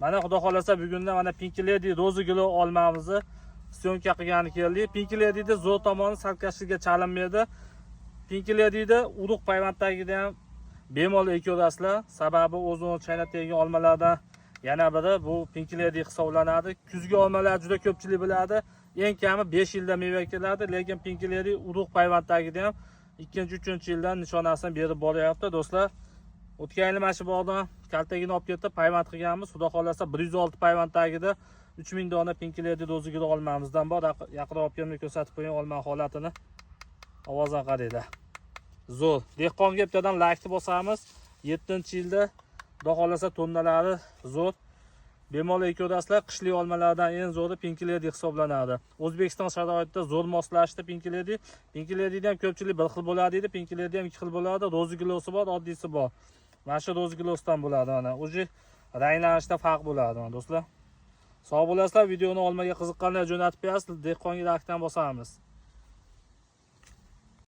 Mana xudo xolasa bugunda mana Pink Lady rozi guli olmamizni syomka qilgani keldik. Pink Ladyda zo'r tomoni sarkashlikka chalinmaydi. Pink Ladyda urug' payvanddagida ham bemalol ekyorasizlar. Sababi o'zini chaynatgan olmalardan yana biri bu Pink Lady hisoblanadi. Kuzgi olmalar juda ko'pchilik biladi. Eng kami 5 yilda meva keladi, lekin Pink Lady urug' payvanddagida ham 2-3 yildan nishonasini berib boryapti do'stlar. O'tgan yil mana shu bog'dan kaltagini olib ketib payvand qilganmiz. Xudo xolasa 106 payvanddagida 3000 dona Pink Lady roziga olmamizdan bor. Yaqinroq olib kelib ko'rsatib qo'ying olma holatini. Ovozdan qaranglar. Zo'r. Dehqonga bittadan like bosamiz. 7-yilda xudo xolasa tonnalari zo'r. Bemalol ko'rasizlar, qishli olmalardan eng zo'ri Pink Lady hisoblanadi. O'zbekiston sharoitida zo'r moslashdi Pink Lady. Pink Ladyda ham ko'pchilik bir xil bo'ladi deydi. Pink Lady ham ikki xil bo'ladi. Rozigilosi bor, oddiysi bor. Mana shu rozigilosdan bo'ladi mana. O'zi ranglanishda farq bo'ladi mana do'stlar. Sog' bo'lasizlar, videoni olmaga qiziqqanlar jo'natib berasiz, dehqonga lakdan bosamiz.